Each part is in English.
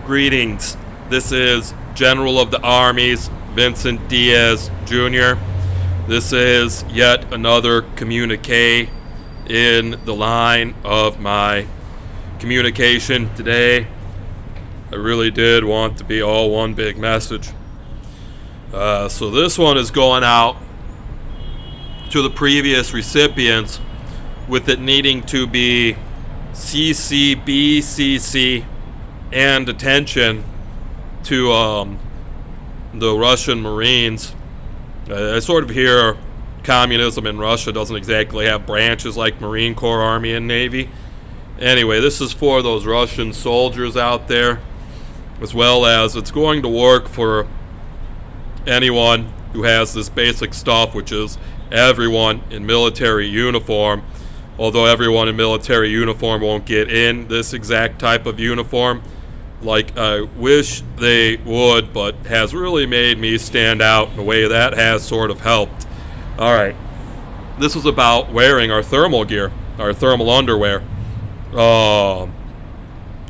Greetings. This is General of the Armies, Vincent Diaz Jr. This is yet another communique in the line of my communication today. I really did want to be all one big message. So this one is going out to the previous recipients with it needing to be CCBCC and attention to the Russian Marines. I sort of hear communism in Russia doesn't exactly have branches like Marine Corps, Army, and Navy. Anyway, this is for those Russian soldiers out there, as well as it's going to work for anyone who has this basic stuff, which is everyone in military uniform. Although everyone in military uniform won't get in this exact type of uniform like I wish they would, but has really made me stand out in a way that has sort of helped. Alright, this was about wearing our thermal gear, our thermal underwear.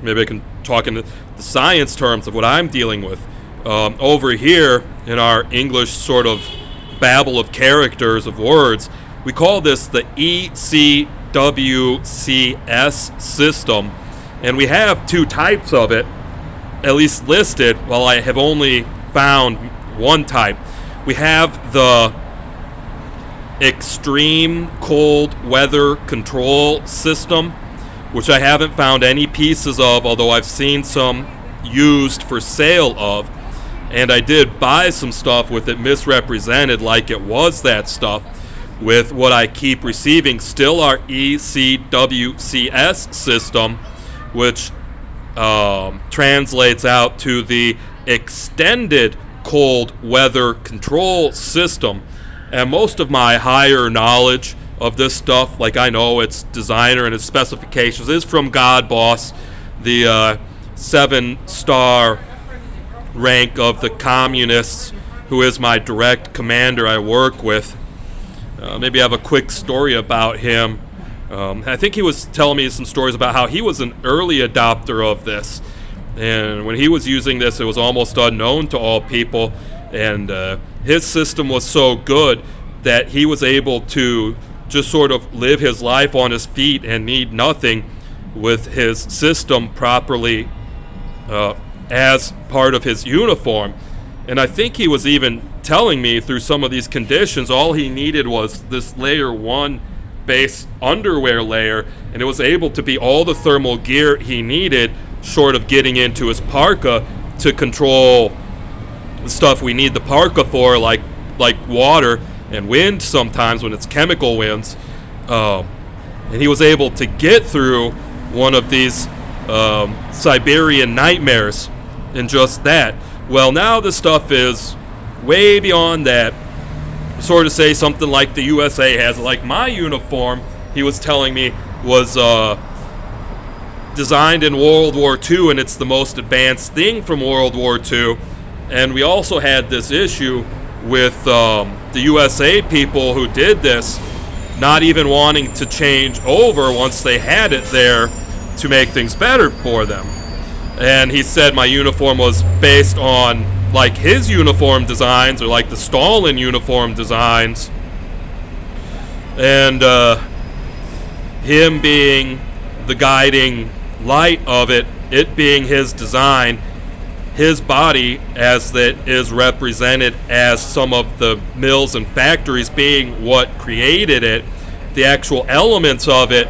Maybe I can talk in the science terms of what I'm dealing with. Over here in our English sort of babble of characters, of words, we call this the ECWCS system, and we have two types of it, at least listed, while I have only found one type. We have the Extreme Cold Weather Control System, which I haven't found any pieces of, although I've seen some used for sale of, and I did buy some stuff with it misrepresented like it was that stuff. With what I keep receiving still our ECWCS system, which translates out to the Extended Cold Weather Control System. And most of my higher knowledge of this stuff, like I know its designer and its specifications, is from God Boss, the 7-star rank of the communists, who is my direct commander I work with. Maybe I have a quick story about him. I think he was telling me some stories about how he was an early adopter of this. And when he was using this, it was almost unknown to all people. And his system was so good that he was able to just sort of live his life on his feet and need nothing with his system properly as part of his uniform. And I think he was even telling me through some of these conditions, all he needed was this layer 1 base underwear layer, and it was able to be all the thermal gear he needed, short of getting into his parka to control the stuff we need the parka for, like water and wind sometimes when it's chemical winds. And he was able to get through one of these Siberian nightmares in just that. Well, now the stuff is way beyond that. Sort of say something like the USA has. Like my uniform, he was telling me, was designed in World War II, and it's the most advanced thing from World War II. And we also had this issue with the USA people who did this not even wanting to change over once they had it there to make things better for them. And he said my uniform was based on like his uniform designs, or like the Stalin uniform designs, and him being the guiding light of it being his design, his body as that is represented as some of the mills and factories being what created it, the actual elements of it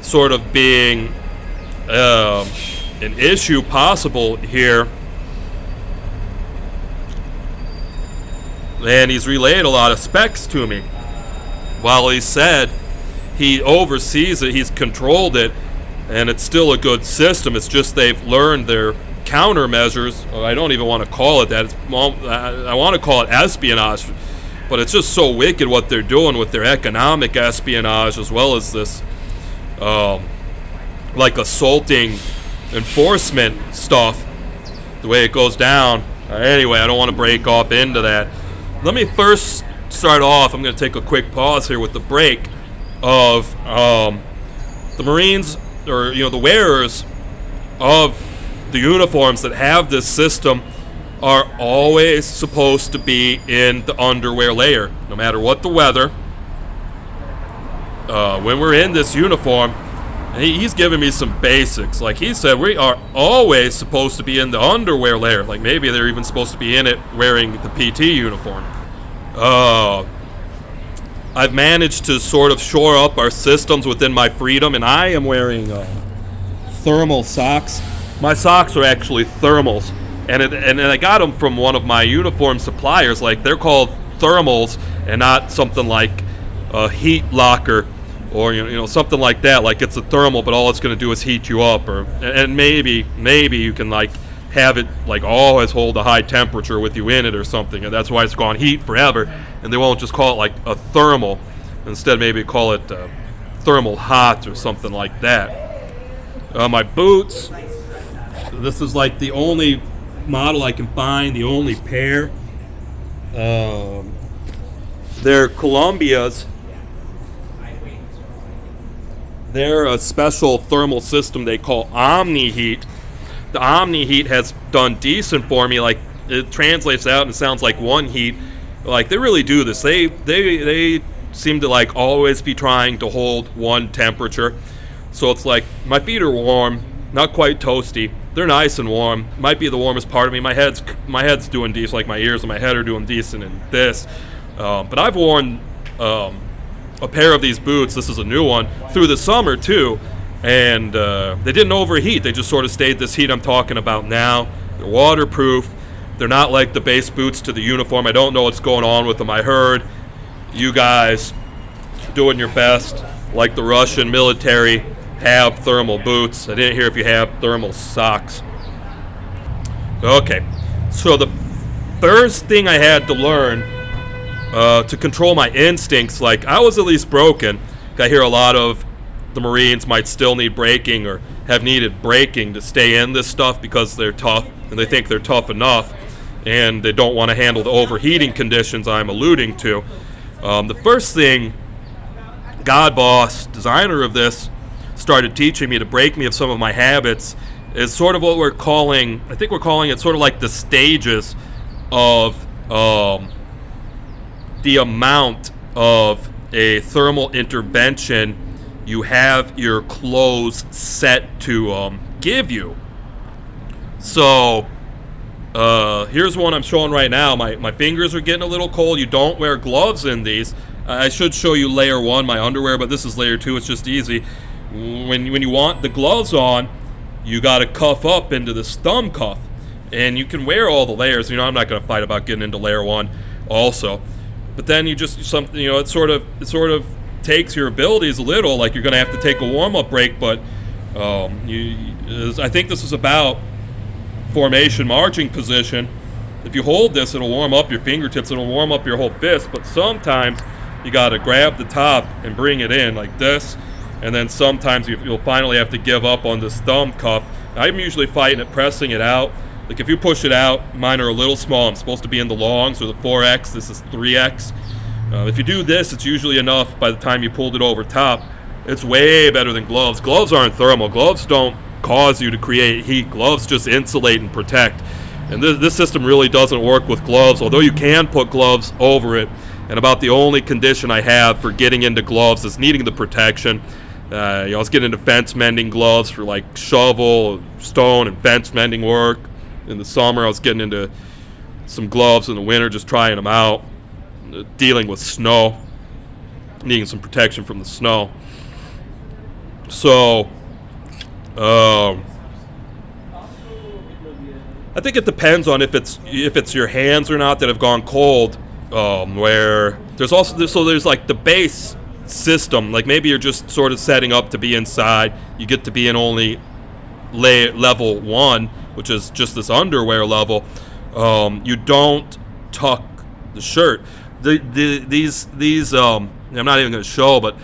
sort of being an issue possible here. And he's relayed a lot of specs to me. While he said he oversees it, he's controlled it, and it's still a good system. It's just they've learned their countermeasures. I don't even want to call it that. I want to call it espionage, but it's just so wicked what they're doing with their economic espionage, as well as this like assaulting enforcement stuff, the way it goes down. Anyway, I don't want to break off into that. Let me first start off. I'm going to take a quick pause here with the break of the Marines, or the wearers of the uniforms that have this system are always supposed to be in the underwear layer, no matter what the weather. When we're in this uniform, he's giving me some basics. Like he said, we are always supposed to be in the underwear layer. Like maybe they're even supposed to be in it wearing the PT uniform. I've managed to sort of shore up our systems within my freedom, and I am wearing thermal socks. My socks are actually thermals, and I got them from one of my uniform suppliers. Like they're called thermals, and not something like a heat locker or you know something like that. Like it's a thermal, but all it's going to do is heat you up, and maybe you can like have it like always hold a high temperature with you in it or something, and that's why it's gone heat forever. And they won't just call it like a thermal. Instead, maybe call it thermal hot or something like that. My boots. This is like the only model I can find, the only pair. They're Columbia's. They're a special thermal system they call Omni-Heat. The Omni-Heat has done decent for me. Like it translates out and sounds like one heat. Like they really do this. They seem to like always be trying to hold one temperature. So it's like my feet are warm, not quite toasty. They're nice and warm. Might be the warmest part of me. My head's doing decent. Like my ears and my head are doing decent in this. But I've worn a pair of these boots. This is a new one through the summer too, and they didn't overheat. They just sort of stayed this heat I'm talking about now. They're waterproof. They're not like the base boots to the uniform. I don't know what's going on with them. I heard you guys doing your best, like the Russian military, have thermal boots. I didn't hear if you have thermal socks. Okay, so the first thing I had to learn to control my instincts, like I was at least broken. I hear a lot of the Marines might still need braking or have needed braking to stay in this stuff because they're tough and they think they're tough enough and they don't want to handle the overheating conditions I'm alluding to. The first thing God Boss, designer of this, started teaching me to break me of some of my habits is sort of what we're calling, I think we're calling it sort of like the stages of the amount of a thermal intervention you have your clothes set to give you. So here's one I'm showing right now. My fingers are getting a little cold. You don't wear gloves in these. I should show you layer 1, my underwear, but this is layer 2. It's just easy. When you want the gloves on, you got to cuff up into this thumb cuff, and you can wear all the layers. You know, I'm not going to fight about getting into layer 1 also, but then you just something, you know, it sort of takes your abilities a little. Like you're going to have to take a warm-up break, but I think this is about formation marching position. If you hold this, it'll warm up your fingertips, it'll warm up your whole fist, but sometimes you got to grab the top and bring it in like this, and then sometimes you'll finally have to give up on this thumb cuff. I'm usually fighting it, pressing it out. Like if you push it out, mine are a little small. I'm supposed to be in the longs or the 4X. This is 3X. If you do this, it's usually enough by the time you pulled it over top. It's way better than gloves. Gloves aren't thermal. Gloves don't cause you to create heat. Gloves just insulate and protect. And this system really doesn't work with gloves, although you can put gloves over it. And about the only condition I have for getting into gloves is needing the protection. I was getting into fence mending gloves for like shovel, stone, and fence mending work. In the summer, I was getting into some gloves in the winter, just trying them out. Dealing with snow, needing some protection from the snow. So, I think it depends on if it's your hands or not that have gone cold. Where there's also there's like the base system. Like maybe you're just sort of setting up to be inside. You get to be in only level 1, which is just this underwear level. You don't tuck the shirt. These I'm not even going to show, but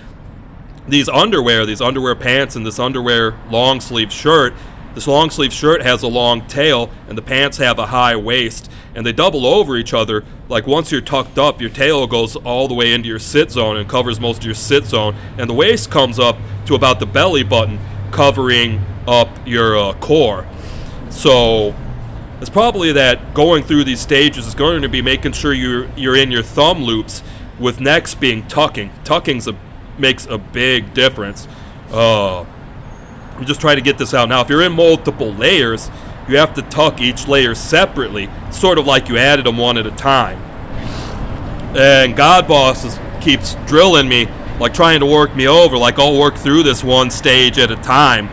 these underwear pants and this underwear long sleeve shirt. This long sleeve shirt has a long tail, and the pants have a high waist, and they double over each other. Like once you're tucked up, your tail goes all the way into your sit zone and covers most of your sit zone, and the waist comes up to about the belly button, covering up your core. So it's probably that going through these stages is going to be making sure you're in your thumb loops, with next being tucking. Makes a big difference. I'm just trying to get this out now. If you're in multiple layers, you have to tuck each layer separately, sort of like you added them one at a time. And God Boss keeps drilling me, like trying to work me over, like I'll work through this one stage at a time,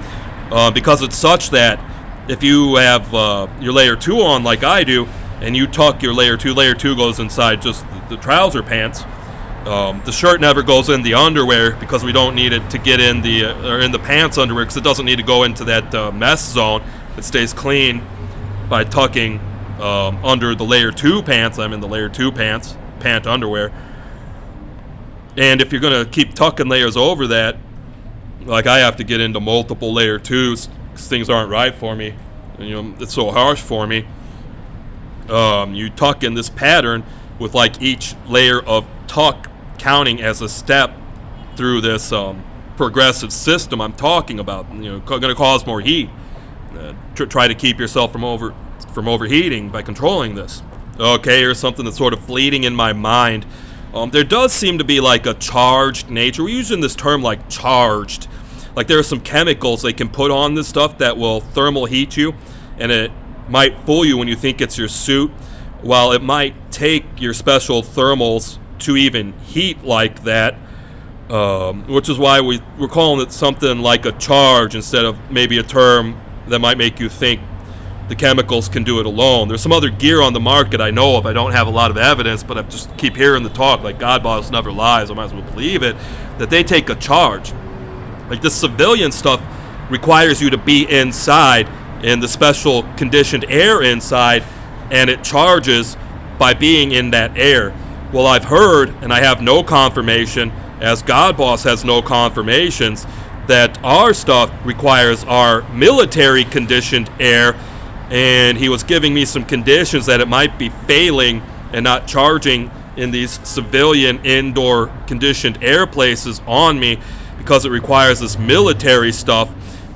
because it's such that if you have your layer 2 on like I do, and you tuck your layer 2 goes inside just the trouser pants. The shirt never goes in the underwear because we don't need it to get in the pants underwear, because it doesn't need to go into that mess zone. It stays clean by tucking under the layer 2 pants. I'm in the layer 2 pant underwear. And if you're going to keep tucking layers over that, like I have to get into multiple layer 2s because things aren't right for me. And, it's so harsh for me. You tuck in this pattern with like each layer of tuck counting as a step through this progressive system I'm talking about. Going to cause more heat. Try to keep yourself from overheating by controlling this. Okay, here's something that's sort of fleeting in my mind. There does seem to be like a charged nature. We're using this term like charged. Like there are some chemicals they can put on this stuff that will thermal heat you, and it might fool you when you think it's your suit, while it might take your special thermals to even heat like that, which is why we're calling it something like a charge instead of maybe a term that might make you think the chemicals can do it alone. There's some other gear on the market I know of. I don't have a lot of evidence, but I just keep hearing the talk, like God Boss never lies, I might as well believe it, that they take a charge. Like this civilian stuff requires you to be inside in the special conditioned air inside, and it charges by being in that air. Well, I've heard, and I have no confirmation, as God Boss has no confirmations, that our stuff requires our military conditioned air, and he was giving me some conditions that it might be failing and not charging in these civilian indoor conditioned air places on me because it requires this military stuff.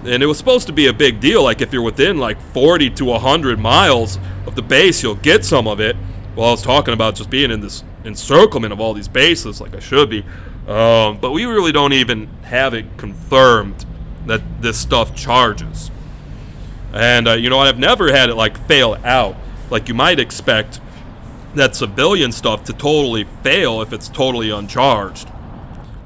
And it was supposed to be a big deal, like if you're within like 40 to 100 miles of the base, you'll get some of it. Well, I was talking about just being in this encirclement of all these bases like I should be, but we really don't even have it confirmed that this stuff charges. And I've never had it like fail out, like you might expect that civilian stuff to totally fail if it's totally uncharged.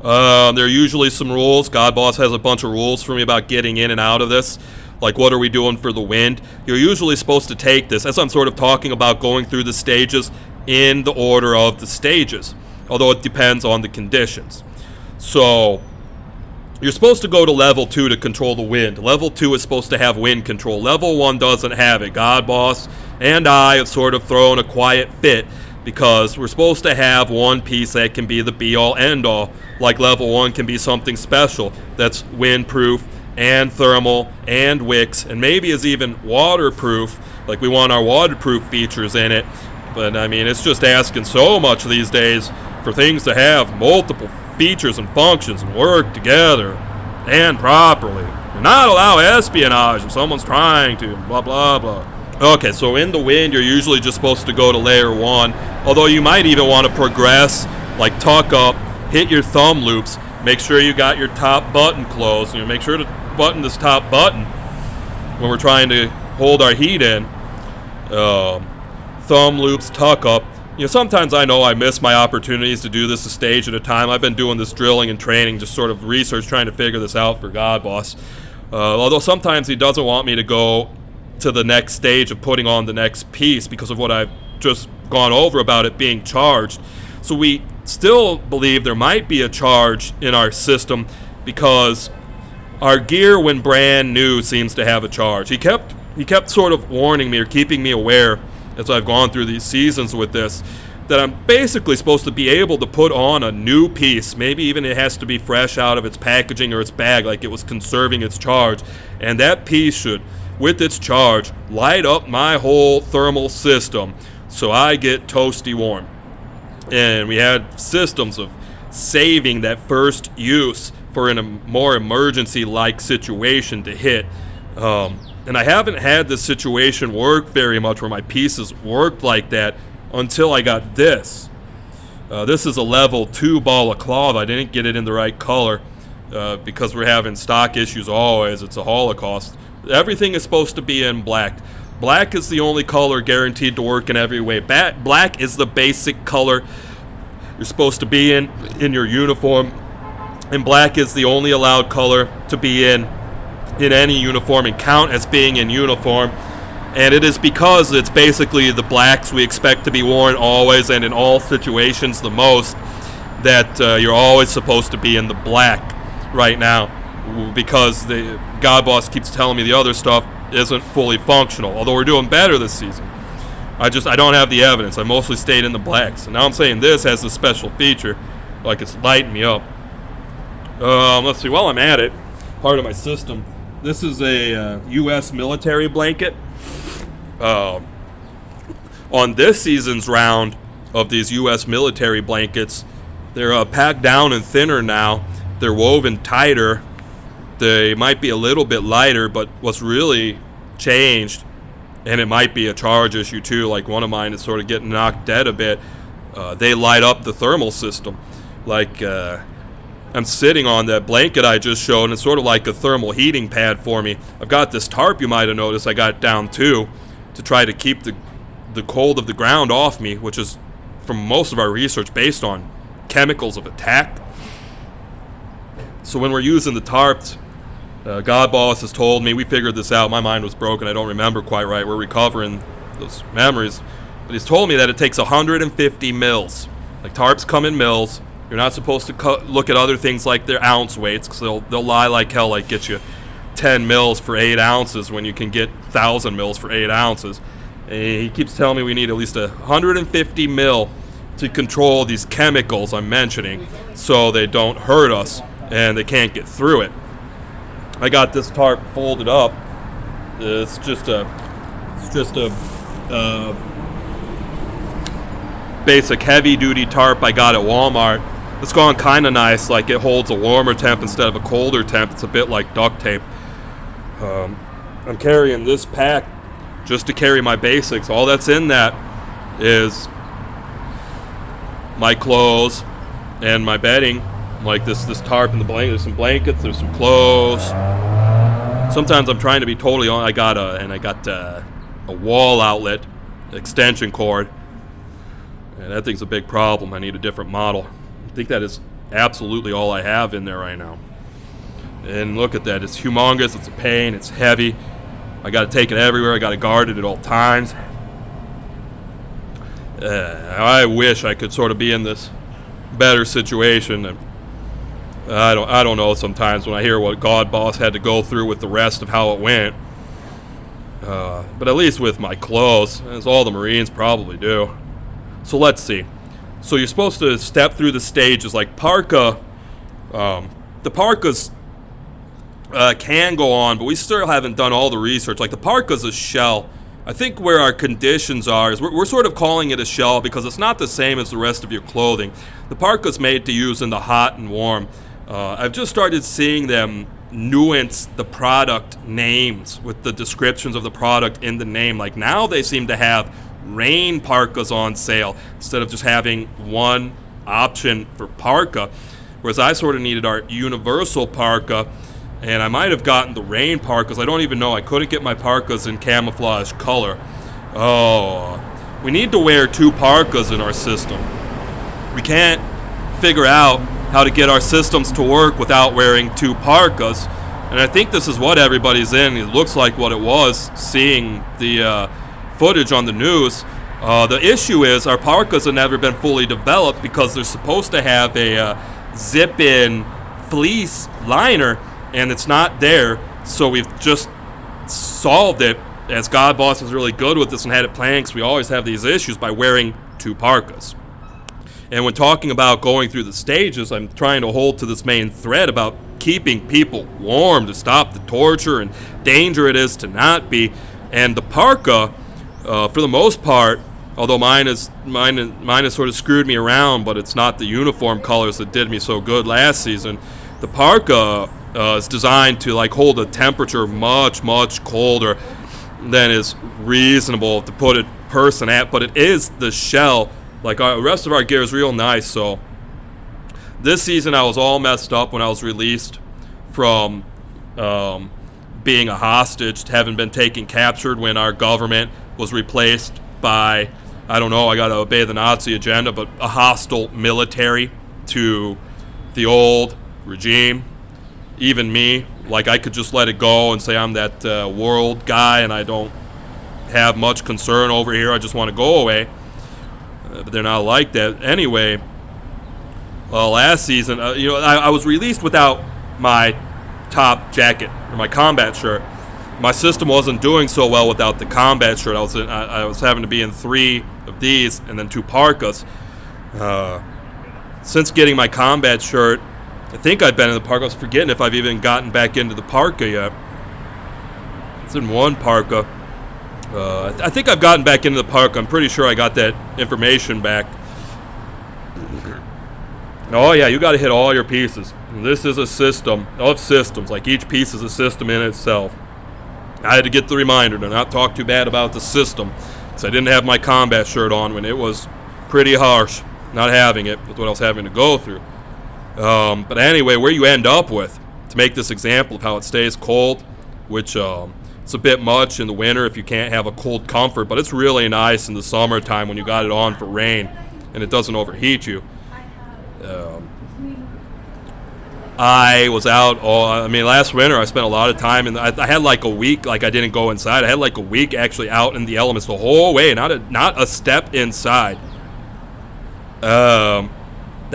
There are usually some rules. God Boss has a bunch of rules for me about getting in and out of this. Like, what are we doing for the wind? You're usually supposed to take this, as I'm sort of talking about going through the stages, in the order of the stages, although it depends on the conditions. So you're supposed to go to level 2 to control the wind. Level 2 is supposed to have wind control. Level 1 doesn't have it. God Boss and I have sort of thrown a quiet fit because we're supposed to have one piece that can be the be-all, end-all. Like level 1 can be something special that's windproof and thermal and wicks, and maybe is even waterproof. Like we want our waterproof features in it. But I mean, it's just asking so much these days for things to have multiple features and functions and work together and properly. And not allow espionage if someone's trying to, blah, blah, blah. Okay, so in the wind, you're usually just supposed to go to layer 1, although you might even want to progress, like tuck up, hit your thumb loops, make sure you got your top button closed. Make sure to button this top button when we're trying to hold our heat in. Thumb loops, tuck up. Sometimes I know I miss my opportunities to do this a stage at a time. I've been doing this drilling and training, just sort of research, trying to figure this out for God Boss. Although sometimes he doesn't want me to go to the next stage of putting on the next piece because of what I've just gone over about it being charged. So we still believe there might be a charge in our system because our gear, when brand new, seems to have a charge. He kept sort of warning me or keeping me aware as I've gone through these seasons with this, that I'm basically supposed to be able to put on a new piece. Maybe even it has to be fresh out of its packaging or its bag, like it was conserving its charge. And that piece should, with its charge, light up my whole thermal system so I get toasty warm. And we had systems of saving that first use for in a more emergency-like situation to hit. And I haven't had this situation work very much where my pieces worked like that until I got this. This is a level 2 balaclava. I didn't get it in the right color because we're having stock issues always. It's a holocaust. Everything is supposed to be in black. Black is the only color guaranteed to work in every way. Black is the basic color you're supposed to be in your uniform. And black is the only allowed color to be in any uniform and count as being in uniform. And it is because it's basically the blacks we expect to be worn always and in all situations the most that you're always supposed to be in the black right now, because the God Boss keeps telling me the other stuff isn't fully functional, although we're doing better this season. I don't have the evidence. I mostly stayed in the blacks. And now I'm saying this has a special feature, like it's lighting me up. Let's see, while I'm at it, part of my system, this is a U.S. military blanket. On this season's round of these U.S. military blankets, they're packed down and thinner now. They're woven tighter. They might be a little bit lighter, but what's really changed, and it might be a charge issue too, like one of mine is sort of getting knocked dead a bit, they light up the thermal system. Like, I'm sitting on that blanket I just showed, and it's sort of like a thermal heating pad for me. I've got this tarp, you might have noticed, I got down to try to keep the cold of the ground off me, which is, from most of our research, based on chemicals of attack. So when we're using the tarps, God Boss has told me, we figured this out, my mind was broken, I don't remember quite right, we're recovering those memories, but he's told me that it takes 150 mils. Like, tarps come in mils. You're not supposed to look at other things like their ounce weights, because they'll lie like hell, like get you 10 mils for 8 ounces when you can get 1,000 mils for 8 ounces. And he keeps telling me we need at least 150 mil to control these chemicals I'm mentioning so they don't hurt us and they can't get through it. I got this tarp folded up. It's just a basic heavy-duty tarp I got at Walmart. It's gone kind of nice, like it holds a warmer temp instead of a colder temp. It's a bit like duct tape. I'm carrying this pack just to carry my basics. All that's in that is my clothes and my bedding, like this tarp and the blanket. There's some blankets, there's some clothes. Sometimes I'm trying to be totally on. I got a wall outlet extension cord, and that thing's a big problem. I need a different model. I think that is absolutely all I have in there right now. And look at that, it's humongous, it's a pain, it's heavy. I gotta take it everywhere, I gotta guard it at all times. I wish I could sort of be in this better situation. I don't know sometimes when I hear what God Boss had to go through with the rest of how it went. But at least with my clothes, as all the Marines probably do. So let's see. So you're supposed to step through the stages like parka. The parkas can go on, but we still haven't done all the research. Like the parka's a shell. I think where our conditions are is we're sort of calling it a shell because it's not the same as the rest of your clothing. The parka's made to use in the hot and warm. I've just started seeing them nuance the product names with the descriptions of the product in the name. Like now they seem to have rain parkas on sale instead of just having one option for parka, whereas I sort of needed our universal parka, and I might have gotten the rain parkas. I don't even know. I couldn't get my parkas in camouflage color. Oh, we need to wear 2 parkas in our system. We can't figure out how to get our systems to work without wearing 2 parkas, and I think this is what everybody's in. It looks like what it was, seeing the footage on the news. The issue is our parkas have never been fully developed because they're supposed to have a zip-in fleece liner, and it's not there. So we've just solved it, as God Boss is really good with this and had it planned, because we always have these issues, by wearing 2 parkas. And when talking about going through the stages, I'm trying to hold to this main thread about keeping people warm to stop the torture and danger it is to not be. And the parka, for the most part, although mine has sort of screwed me around, but it's not the uniform colors that did me so good last season. The parka is designed to like hold a temperature much colder than is reasonable to put a person at, but it is the shell. Like the rest of our gear is real nice. So this season I was all messed up when I was released from being a hostage, having been taken captured when our government was replaced by, I don't know, I got to obey the Nazi agenda, but a hostile military to the old regime. Even me, like I could just let it go and say I'm that world guy and I don't have much concern over here. I just want to go away. But they're not like that. Anyway, last season, I was released without my top jacket or my combat shirt. My system wasn't doing so well without the combat shirt. I was having to be in 3 of these and then 2 parkas. Since getting my combat shirt, I think I've been in the parka. I was forgetting if I've even gotten back into the parka yet. It's in 1 parka. I think I've gotten back into the parka. I'm pretty sure I got that information back. Oh yeah, you got to hit all your pieces. This is a system of systems. Like each piece is a system in itself. I had to get the reminder to not talk too bad about the system, because I didn't have my combat shirt on when it was pretty harsh not having it with what I was having to go through. But anyway, where you end up with, to make this example of how it stays cold, which it's a bit much in the winter if you can't have a cold comfort, but it's really nice in the summertime when you got it on for rain and it doesn't overheat you. I was out, last winter I spent a lot of time, and I had like a week, like I didn't go inside. I had like a week actually out in the elements the whole way, not a step inside. The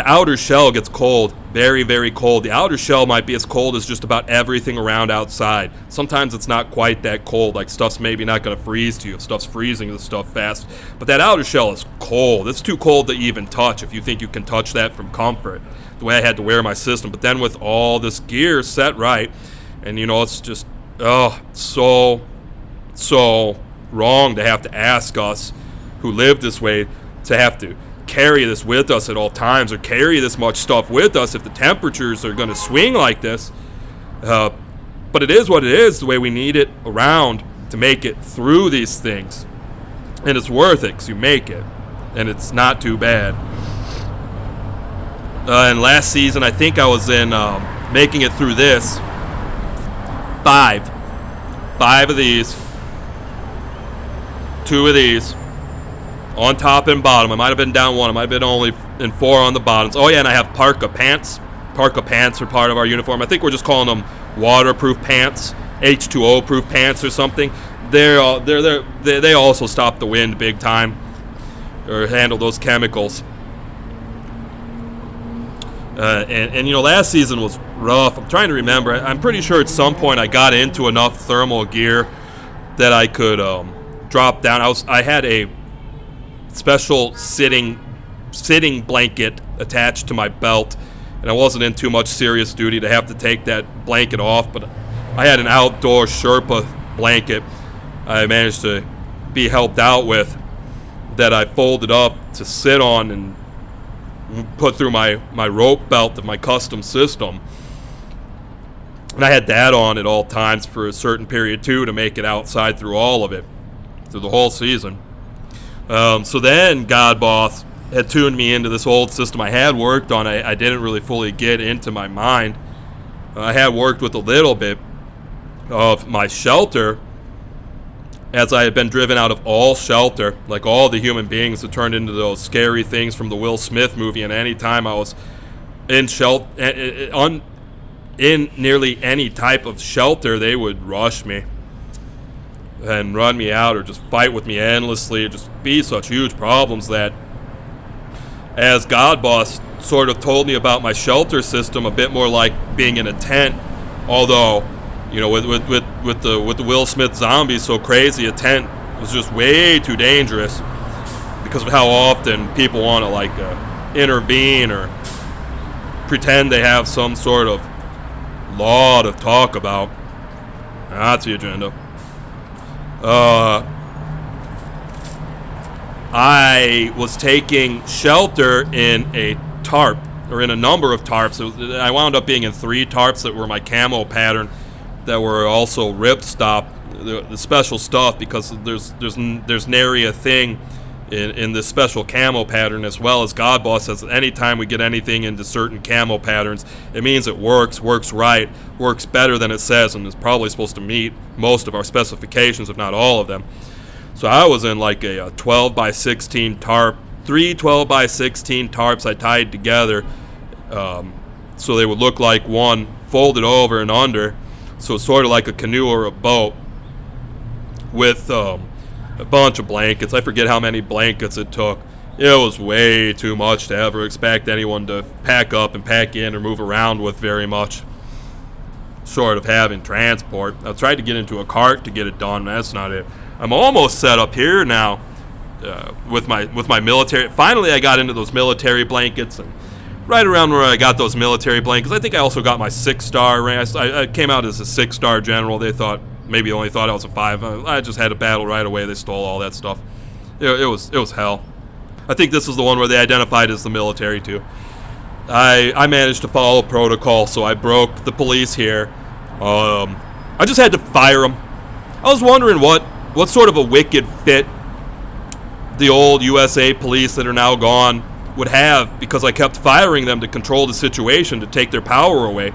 outer shell gets cold, very cold. The outer shell might be as cold as just about everything around outside. Sometimes it's not quite that cold, like stuff's maybe not going to freeze to you. If stuff's freezing, the stuff fast. But that outer shell is cold. It's too cold to even touch if you think you can touch that from comfort, the way I had to wear my system. But then with all this gear set right, and it's just, so wrong to have to ask us who live this way to have to carry this with us at all times, or carry this much stuff with us if the temperatures are going to swing like this. But it is what it is, the way we need it around to make it through these things. And it's worth it because you make it, and it's not too bad. And last season, I think I was in making it through this. 5 of these, 2 of these, on top and bottom. I might have been down 1. I might have been only in 4 on the bottoms. Oh yeah, and I have parka pants. Parka pants are part of our uniform. I think we're just calling them waterproof pants, H2O proof pants or something. They also stop the wind big time, or handle those chemicals. And last season was rough. I'm trying to remember. I'm pretty sure at some point I got into enough thermal gear that I could drop down. I had a special sitting blanket attached to my belt, and I wasn't in too much serious duty to have to take that blanket off, but I had an outdoor Sherpa blanket I managed to be helped out with that I folded up to sit on and put through my rope belt of my custom system. And I had that on at all times for a certain period too, to make it outside through all of it, through the whole season. So then Godboss had tuned me into this old system I had worked on. I didn't really fully get into my mind. I had worked with a little bit of my shelter, as I had been driven out of all shelter, like all the human beings that turned into those scary things from the Will Smith movie. And any time I was in nearly any type of shelter, they would rush me and run me out, or just fight with me endlessly, or just be such huge problems that, as Godboss sort of told me about my shelter system, a bit more like being in a tent, although, with the Will Smith zombies so crazy, a tent was just way too dangerous because of how often people want to intervene or pretend they have some sort of law to talk about. Nazi agenda. I was taking shelter in a tarp, or in a number of tarps. I wound up being in 3 tarps that were my camo pattern that were also ripstop, the special stuff, because there's nary a thing in this special camo pattern, as well as Godboss says anytime we get anything into certain camo patterns, it means it works right, works better than it says, and is probably supposed to meet most of our specifications, if not all of them. So I was in like a 12 by 16 tarp, 3 12 by 16 tarps I tied together, so they would look like one folded over and under, so it's sort of like a canoe or a boat, with a bunch of blankets. I forget how many blankets it took. It was way too much to ever expect anyone to pack up and pack in or move around with very much, short of having transport. I tried to get into a cart to get it done. That's not it. I'm almost set up here now with my military. Finally, I got into those military blankets, and right around where I got those military blankets, I think I also got my 6-star rank. I came out as a 6-star general. They only thought I was a 5. I just had a battle right away. They stole all that stuff. It was hell. I think this is the one where they identified as the military too. I managed to follow protocol, so I broke the police here. I just had to fire them. I was wondering what sort of a wicked fit the old USA police that are now gone would have, because I kept firing them to control the situation, to take their power away.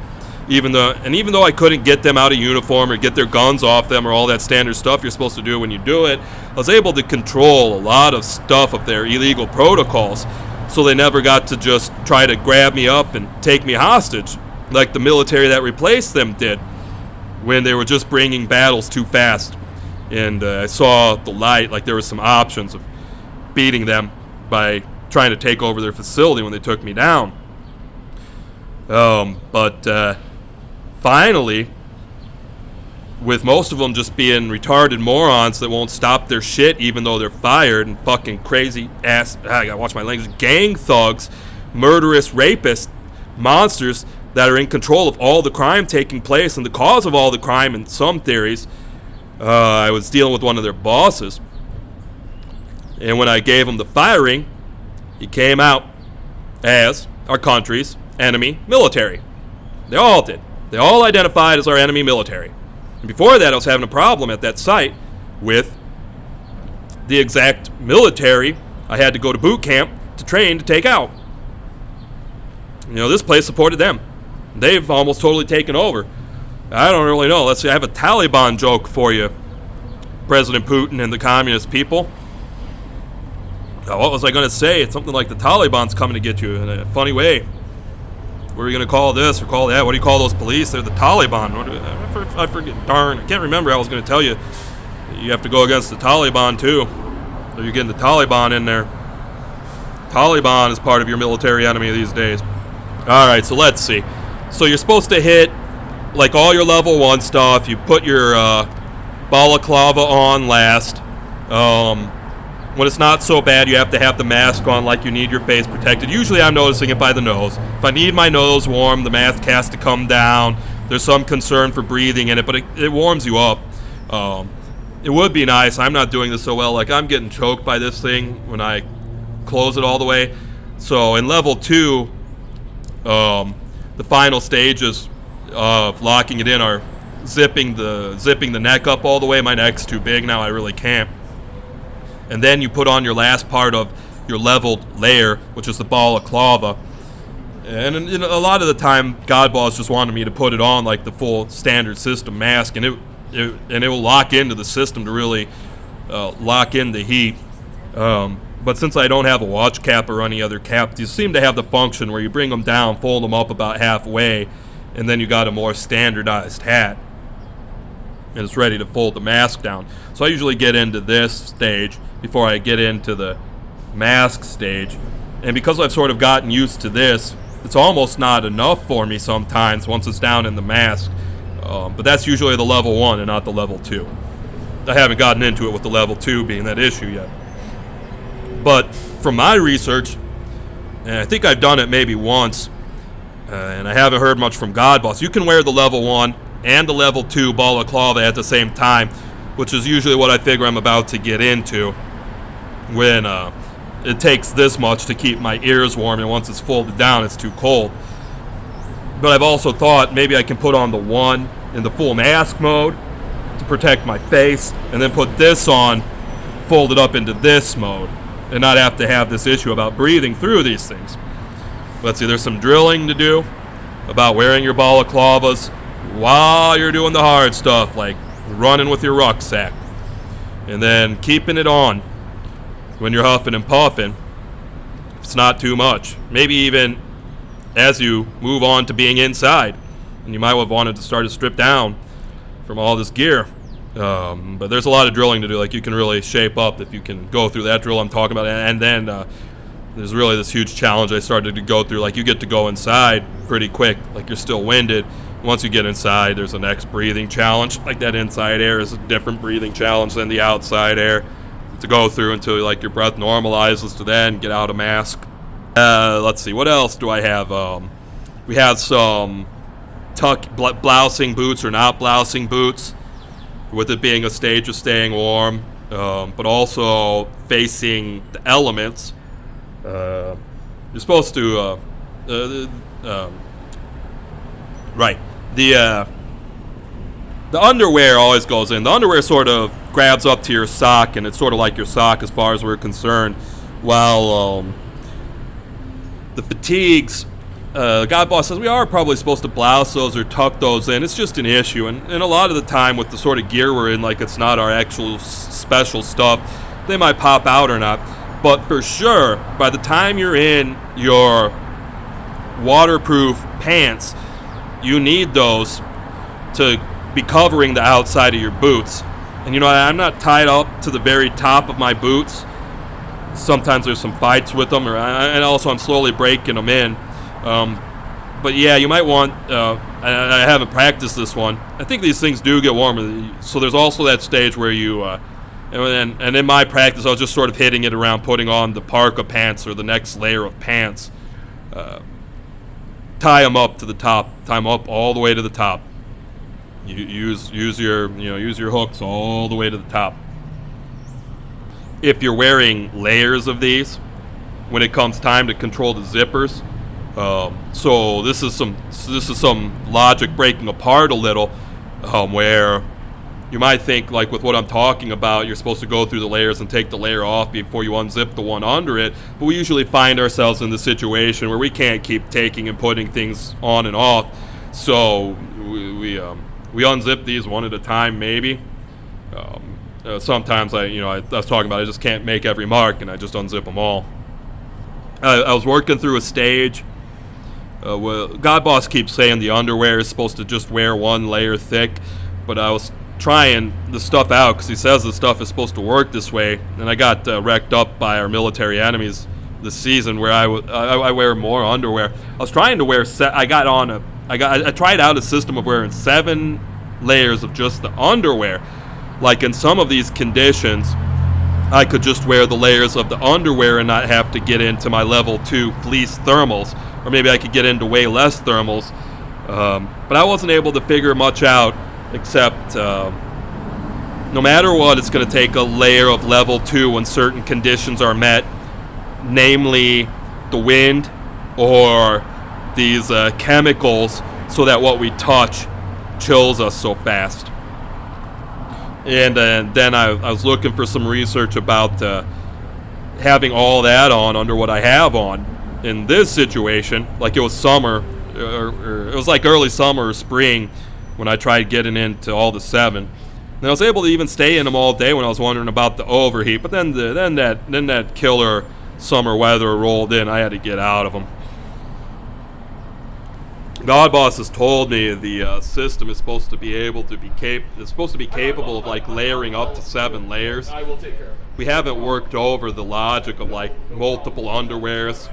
Even though I couldn't get them out of uniform or get their guns off them or all that standard stuff you're supposed to do when you do it, I was able to control a lot of stuff of their illegal protocols, so they never got to just try to grab me up and take me hostage like the military that replaced them did when they were just bringing battles too fast. And I saw the light, like there was some options of beating them by trying to take over their facility when they took me down. But finally, with most of them just being retarded morons that won't stop their shit even though they're fired, and fucking crazy ass, I gotta watch my language, gang thugs, murderous rapists, monsters that are in control of all the crime taking place and the cause of all the crime in some theories, I was dealing with one of their bosses, and when I gave him the firing, he came out as our country's enemy military. They all did. They all identified as our enemy military. And before that, I was having a problem at that site with the exact military I had to go to boot camp to train to take out. You know, this place supported them. They've almost totally taken over. I don't really know. Let's see, I have a Taliban joke for you, President Putin and the communist people. What was I going to say? It's something like the Taliban's coming to get you in a funny way. What are you going to call this or call that? What do you call those police? They're the Taliban. I forget. Darn, I can't remember. I was going to tell you. You have to go against the Taliban, too. So you're getting the Taliban in there. Taliban is part of your military enemy these days. All right, so let's see. So you're supposed to hit, like, all your level 1 stuff. You put your balaclava on last. When it's not so bad, you have to have the mask on, like you need your face protected. Usually I'm noticing it by the nose. If I need my nose warm, the mask has to come down. There's some concern for breathing in it, but it warms you up. It would be nice. I'm not doing this so well. Like, I'm getting choked by this thing when I close it all the way. So in level 2, the final stages of locking it in are zipping the neck up all the way. My neck's too big now. I really can't. And then you put on your last part of your leveled layer, which is the balaclava. And a lot of the time, Godboss just wanted me to put it on like the full standard system mask, and it will lock into the system to really lock in the heat. But since I don't have a watch cap or any other cap, you seem to have the function where you bring them down, fold them up about halfway, and then you got a more standardized hat. And it's ready to fold the mask down. So I usually get into this stage before I get into the mask stage. And because I've sort of gotten used to this, it's almost not enough for me sometimes once it's down in the mask. But that's usually the level 1 and not the level 2. I haven't gotten into it with the level 2 being that issue yet. But from my research, and I think I've done it maybe once, and I haven't heard much from Godboss, you can wear the level 1 and the level 2 balaclava at the same time, which is usually what I figure I'm about to get into when it takes this much to keep my ears warm, and once it's folded down, it's too cold. But I've also thought maybe I can put on the one in the full mask mode to protect my face, and then put this on, fold it up into this mode, and not have to have this issue about breathing through these things. Let's see, there's some drilling to do about wearing your balaclavas while you're doing the hard stuff, like running with your rucksack, and then keeping it on when you're huffing and puffing. It's not too much. Maybe even as you move on to being inside, and you might have wanted to start to strip down from all this gear. But there's a lot of drilling to do. Like, you can really shape up if you can go through that drill I'm talking about. And then there's really this huge challenge I started to go through. Like, you get to go inside pretty quick. Like, you're still winded. Once you get inside, there's a next breathing challenge. Like, that inside air is a different breathing challenge than the outside air to go through until, like, your breath normalizes to then get out of mask. Let's see, what else do I have? We have some blousing boots or not blousing boots, with it being a stage of staying warm, but also facing the elements. You're supposed to, right, the underwear always goes in. The underwear sort of grabs up to your sock, and it's sort of like your sock as far as we're concerned, while the fatigues, God Boss says we are probably supposed to blouse those or tuck those in. It's just an issue, and a lot of the time with the sort of gear we're in, like, it's not our actual special stuff, they might pop out or not. But for sure, by the time you're in your waterproof pants, you need those to be covering the outside of your boots. And, you know, I'm not tied up to the very top of my boots. Sometimes there's some fights with them, and also I'm slowly breaking them in. But yeah, you might want, I haven't practiced this one. I think these things do get warmer. So there's also that stage where you, and in my practice, I was just sort of hitting it around putting on the parka pants or the next layer of pants. Tie them up to the top, tie them up all the way to the top. Use your hooks all the way to the top. If you're wearing layers of these, when it comes time to control the zippers, so this is some logic breaking apart a little, where you might think, like with what I'm talking about, you're supposed to go through the layers and take the layer off before you unzip the one under it. But we usually find ourselves in the situation where we can't keep taking and putting things on and off, so we unzip these one at a time, maybe. Sometimes I was talking about I just can't make every mark, and I just unzip them all. I was working through a stage. God Boss keeps saying the underwear is supposed to just wear one layer thick, but I was trying the stuff out because he says the stuff is supposed to work this way, and I got wrecked up by our military enemies this season where I wear more underwear. I was trying to wear I tried out a system of wearing 7 layers of just the underwear. Like in some of these conditions, I could just wear the layers of the underwear and not have to get into my level 2 fleece thermals, or maybe I could get into way less thermals. But I wasn't able to figure much out, except no matter what, it's going to take a layer of level 2 when certain conditions are met, namely the wind or these chemicals, so that what we touch chills us so fast. And then I was looking for some research about having all that on under what I have on. In this situation, like it was summer, or it was like early summer or spring when I tried getting into all the 7. And I was able to even stay in them all day when I was wondering about the overheat. But then that killer summer weather rolled in. I had to get out of them. God Boss has told me the system is supposed to be able to be capable of like layering up to 7 layers. I will take care of it. We haven't worked over the logic of like multiple underwears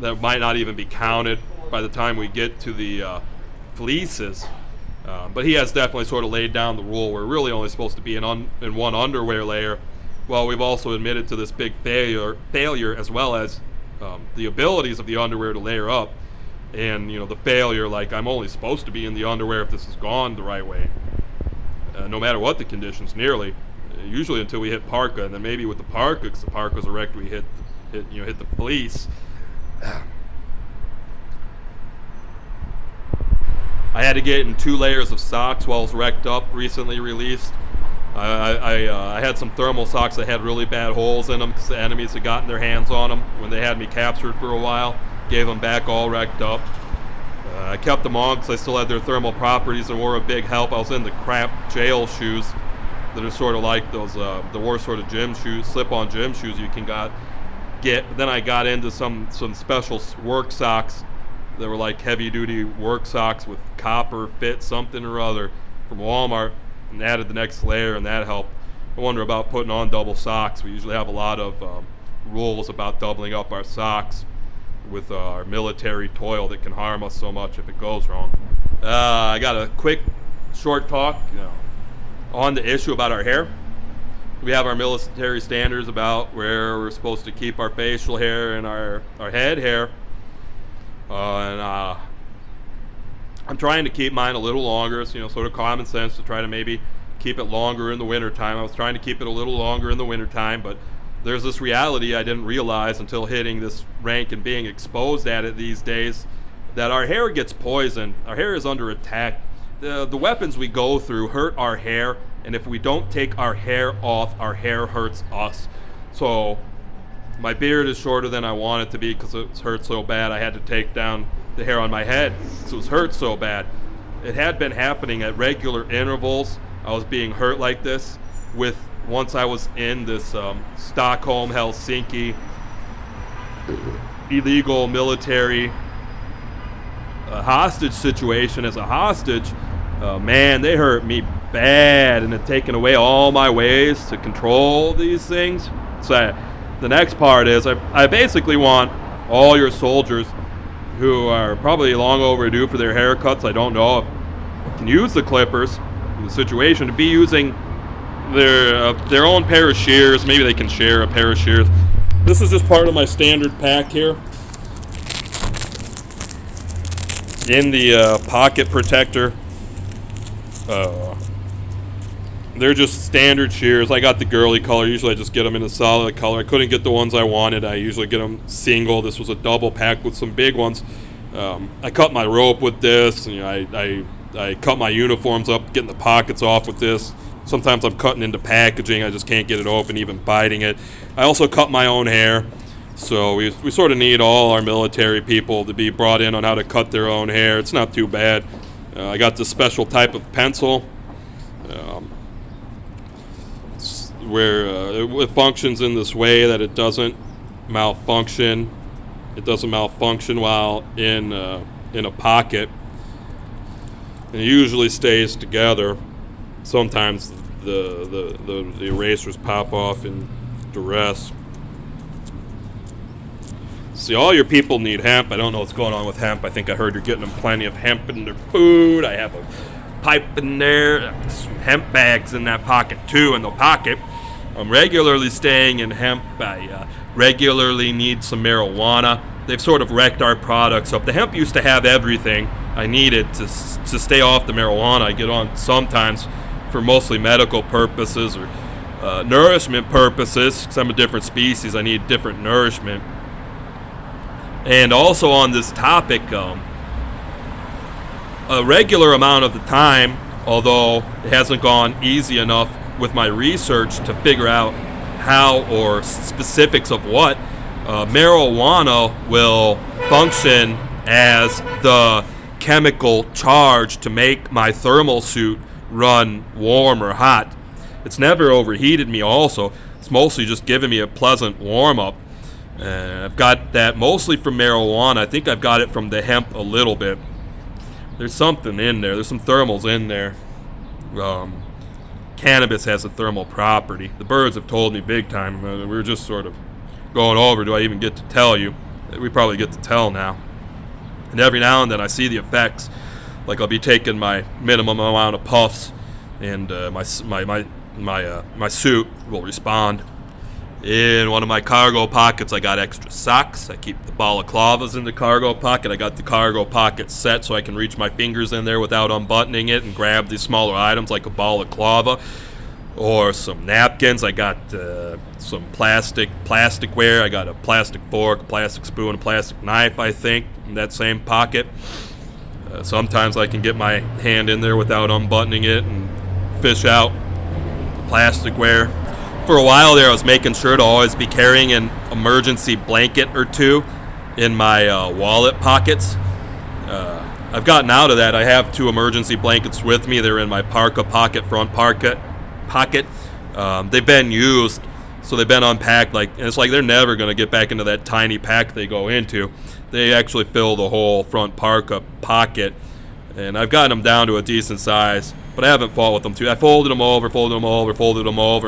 that might not even be counted by the time we get to the fleeces. But he has definitely sort of laid down the rule. We're really only supposed to be in one underwear layer. Well, we've also admitted to this big failure as well as the abilities of the underwear to layer up. And, the failure, like, I'm only supposed to be in the underwear if this is gone the right way. No matter what the conditions, nearly. Usually until we hit parka, and then maybe with the parka, because the parka's erect, we hit hit the fleece. I had to get in 2 layers of socks while I was wrecked up, recently released. I had some thermal socks that had really bad holes in them because the enemies had gotten their hands on them when they had me captured for a while. Gave them back all wrecked up. I kept them on because I still had their thermal properties and were a big help. I was in the crap jail shoes that are sort of like those, the worst sort of gym shoes, slip-on gym shoes you can get. Then I got into some special work socks that were like heavy-duty work socks with copper fit something or other from Walmart, and added the next layer, and that helped. I wonder about putting on double socks. We usually have a lot of rules about doubling up our socks with our military toil that can harm us so much if it goes wrong. I got a quick, short talk on the issue about our hair. We have our military standards about where we're supposed to keep our facial hair and our head hair. I'm trying to keep mine a little longer. It's, sort of common sense to try to maybe keep it longer in the wintertime. I was trying to keep it a little longer in the wintertime, but there's this reality I didn't realize until hitting this rank and being exposed at it these days, that our hair gets poisoned. Our hair is under attack. The weapons we go through hurt our hair, and if we don't take our hair off, our hair hurts us. So my beard is shorter than I want it to be because it hurt so bad. I had to take down the hair on my head because it was hurt so bad. It had been happening at regular intervals. I was being hurt like this once I was in this Stockholm, Helsinki illegal military hostage situation. As a hostage, man, they hurt me bad and had taken away all my ways to control these things. So the next part is I basically want all your soldiers who are probably long overdue for their haircuts, I don't know if can use the clippers in the situation, to be using their own pair of shears. Maybe they can share a pair of shears. This is just part of my standard pack here. In the pocket protector, they're just standard shears. I got the girly color. Usually I just get them in a solid color. I couldn't get the ones I wanted. I usually get them single. This was a double pack with some big ones. I cut my rope with this. I cut my uniforms up, getting the pockets off with this. Sometimes I'm cutting into packaging. I just can't get it open, even biting it. I also cut my own hair. So we sort of need all our military people to be brought in on how to cut their own hair. It's not too bad. I got this special type of pencil where it functions in this way that it doesn't malfunction. It doesn't malfunction while in a pocket. And it usually stays together. Sometimes the erasers pop off in duress. See, all your people need hemp. I don't know what's going on with hemp. I think I heard you're getting them plenty of hemp in their food. I have a pipe in there, some hemp bags in that pocket too, in the pocket. I'm regularly staying in hemp. I regularly need some marijuana. They've sort of wrecked our products up. The hemp used to have everything I needed to stay off the marijuana. I get on sometimes for mostly medical purposes or nourishment purposes, because I'm a different species. I need different nourishment. And also on this topic, a regular amount of the time, although it hasn't gone easy enough with my research to figure out how or specifics of what, marijuana will function as the chemical charge to make my thermal suit run warm or hot. It's never overheated me also. It's mostly just giving me a pleasant warm-up. I've got that mostly from marijuana. I think I've got it from the hemp a little bit. There's something in there. There's some thermals in there. Cannabis has a thermal property. The birds have told me big time. We were just sort of going over, do I even get to tell you? We probably get to tell now. And every now and then I see the effects. Like I'll be taking my minimum amount of puffs, and my suit will respond. In one of my cargo pockets, I got extra socks. I keep the balaclavas in the cargo pocket. I got the cargo pocket set so I can reach my fingers in there without unbuttoning it and grab these smaller items like a balaclava. or some napkins. I got some plasticware. I got a plastic fork, a plastic spoon, a plastic knife, I think, in that same pocket. Sometimes I can get my hand in there without unbuttoning it and fish out the plasticware. For a while there, I was making sure to always be carrying an emergency blanket or two in my wallet pockets. I've gotten out of that. I have 2 emergency blankets with me. They're in my parka pocket, front pocket. They've been used, so they've been unpacked. And it's like they're never going to get back into that tiny pack they go into. They actually fill the whole front parka pocket, and I've gotten them down to a decent size, but I haven't fought with them too. I folded them over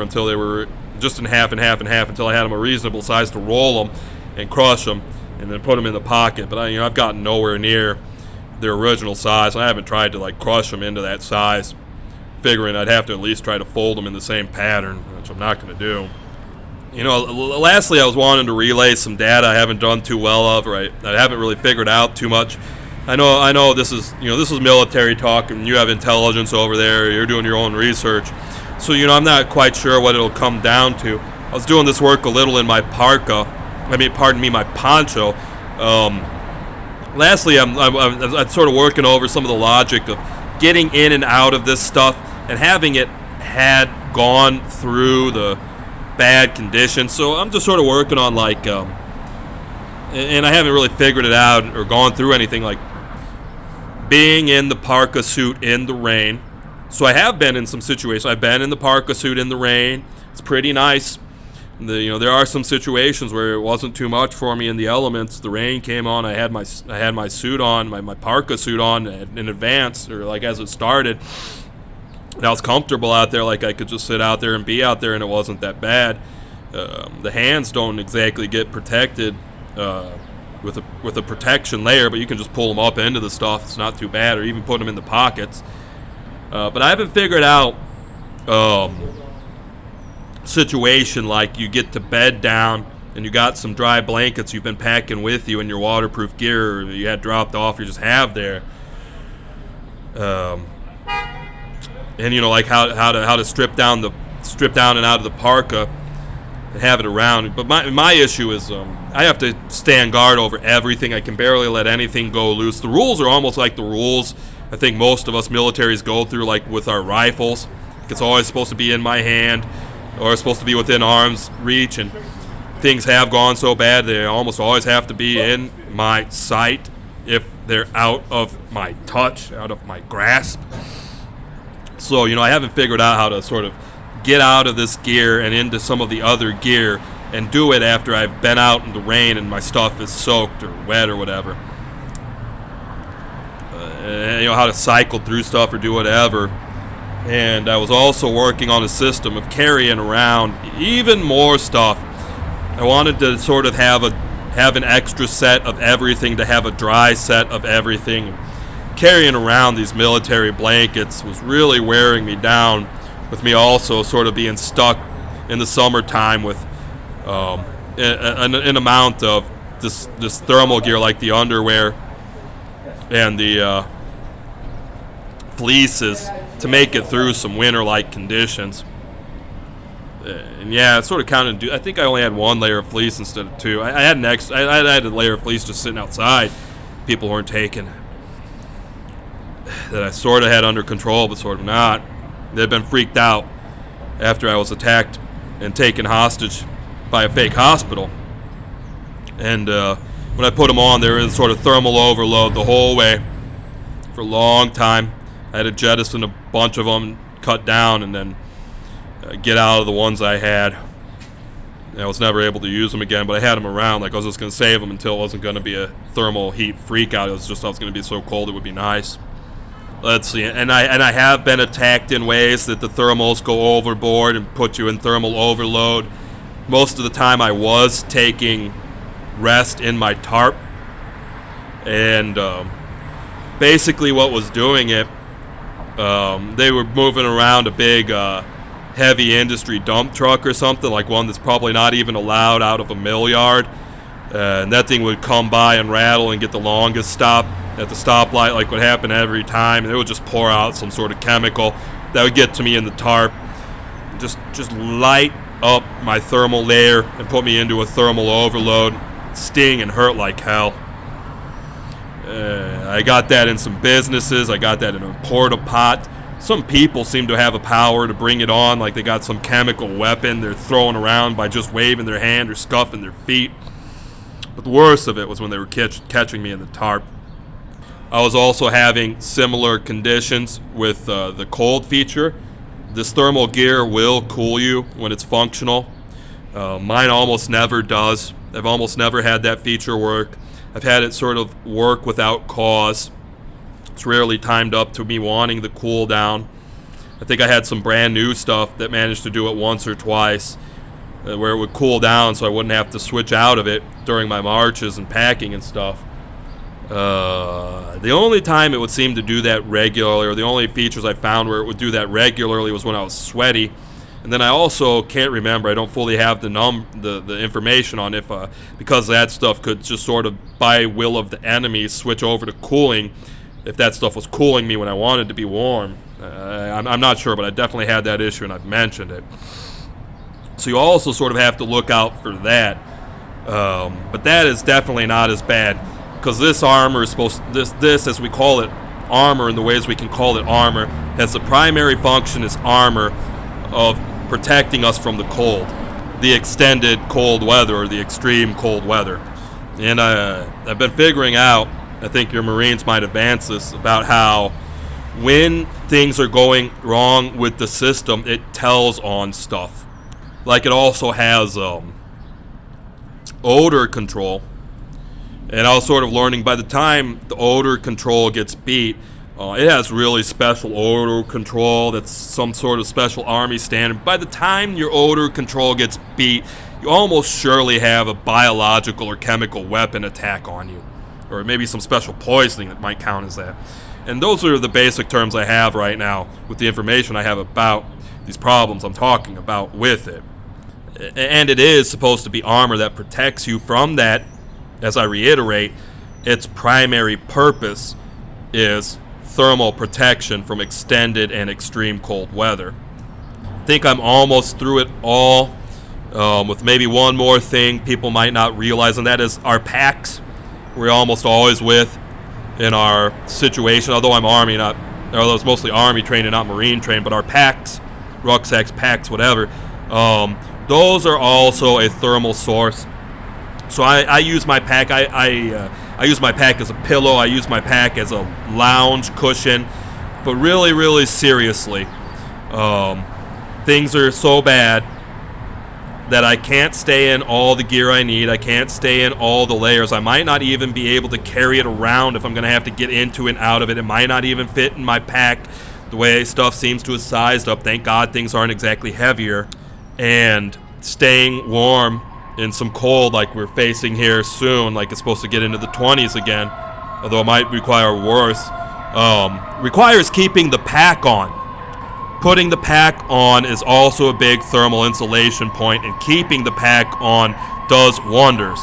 until they were just in half and half and half, until I had them a reasonable size to roll them and crush them and then put them in the pocket. But I've gotten nowhere near their original size. I haven't tried to crush them into that size, figuring I'd have to at least try to fold them in the same pattern, which I'm not going to do. Lastly, I was wanting to relay some data I haven't done too well of, or I haven't really figured out too much. I know this is military talk, and you have intelligence over there. You're doing your own research, so I'm not quite sure what it'll come down to. I was doing this work a little in my parka. My poncho. Lastly, I'm sort of working over some of the logic of getting in and out of this stuff and having it had gone through the bad conditions. So I'm just sort of working on and I haven't really figured it out or gone through anything, like being in the parka suit in the rain. So I have been in some situations. I've been in the parka suit in the rain. It's pretty nice. There are some situations where it wasn't too much for me in the elements. The rain came on. I had my suit on, my parka suit on in advance, or as it started. And I was comfortable out there. I could just sit out there and be out there, and it wasn't that bad. The hands don't exactly get protected with a protection layer, but you can just pull them up into the stuff. It's not too bad, or even put them in the pockets. But I haven't figured out situation like you get to bed down and you got some dry blankets you've been packing with you in your waterproof gear, or you had dropped off, you just have there. And how to strip down and out of the parka and have it around. But my issue is I have to stand guard over everything. I can barely let anything go loose. The rules are almost like the rules I think most of us militaries go through, with our rifles. It's always supposed to be in my hand, or it's supposed to be within arm's reach, and things have gone so bad they almost always have to be in my sight if they're out of my touch, out of my grasp. So, I haven't figured out how to sort of get out of this gear and into some of the other gear and do it after I've been out in the rain and my stuff is soaked or wet or whatever. How to cycle through stuff or do whatever. And I was also working on a system of carrying around even more stuff. I wanted to sort of have an extra set of everything, to have a dry set of everything. Carrying around these military blankets was really wearing me down, with me also sort of being stuck in the summertime with an amount of this thermal gear, like the underwear and the fleeces, to make it through some winter-like conditions. And yeah, it sort of counted. I think I only had 1 layer of fleece instead of 2. I had a layer of fleece just sitting outside. People weren't taking, that I sort of had under control, but sort of not. They'd been freaked out after I was attacked and taken hostage by a fake hospital. And when I put them on, they were in sort of thermal overload the whole way for a long time. I had to jettison a bunch of them, cut down, and then get out of the ones I had. I was never able to use them again, but I had them around. I was just going to save them until it wasn't going to be a thermal heat freak out. It was just I was going to be so cold it would be nice. Let's see, and I have been attacked in ways that the thermals go overboard and put you in thermal overload. Most of the time I was taking rest in my tarp, and basically what was doing it, they were moving around a big heavy industry dump truck or something, like one that's probably not even allowed out of a mill yard, and that thing would come by and rattle and get the longest stop at the stoplight, like would happen every time, and it would just pour out some sort of chemical that would get to me in the tarp. just light up my thermal layer and put me into a thermal overload. Sting and hurt like hell. I got that in some businesses. I got that in a porta-pot. Some people seem to have a power to bring it on, like they got some chemical weapon they're throwing around by just waving their hand or scuffing their feet. But the worst of it was when they were catching me in the tarp. I was also having similar conditions with the cold feature. This thermal gear will cool you when it's functional. Mine almost never does. I've almost never had that feature work. I've had it sort of work without cause. It's rarely timed up to me wanting the cool down. I think I had some brand new stuff that managed to do it once or twice, where it would cool down so I wouldn't have to switch out of it during my marches and packing and stuff. The only time it would seem to do that regularly, or the only features I found where it would do that regularly, was when I was sweaty. And then I also can't remember. I don't fully have the information on if because that stuff could just sort of by will of the enemy switch over to cooling. If that stuff was cooling me when I wanted to be warm, I'm not sure, but I definitely had that issue, and I've mentioned it. So you also sort of have to look out for that. But that is definitely not as bad, because this armor is supposed this as we call it armor in the ways we can call it armor has the primary function as armor of protecting us from the cold, the extended cold weather or the extreme cold weather. And I've been figuring out, I think your Marines might advance this, about how when things are going wrong with the system, it tells on stuff. Like it also has odor control. And I was sort of learning by the time the odor control gets beat, it has really special odor control that's some sort of special army standard. By the time your odor control gets beat, you almost surely have a biological or chemical weapon attack on you. Or maybe some special poisoning that might count as that. And those are the basic terms I have right now with the information I have about these problems I'm talking about with it. And it is supposed to be armor that protects you from that. As I reiterate, its primary purpose is thermal protection from extended and extreme cold weather. I think I'm almost through it all, with maybe one more thing people might not realize, and that is our packs. We're almost always with in our situation, although it's mostly Army trained and not Marine trained, but our packs, rucksacks, packs, whatever, those are also a thermal source. So I use my pack. I use my pack as a pillow. I use my pack as a lounge cushion. But really, really seriously, things are so bad that I can't stay in all the gear I need. I can't stay in all the layers. I might not even be able to carry it around if I'm going to have to get into and out of it. It might not even fit in my pack the way stuff seems to have sized up. Thank God things aren't exactly heavier. And staying warm in some cold like we're facing here soon, like it's supposed to get into the 20s again, although it might require worse, requires keeping the pack on. Putting the pack on is also a big thermal insulation point, and keeping the pack on does wonders.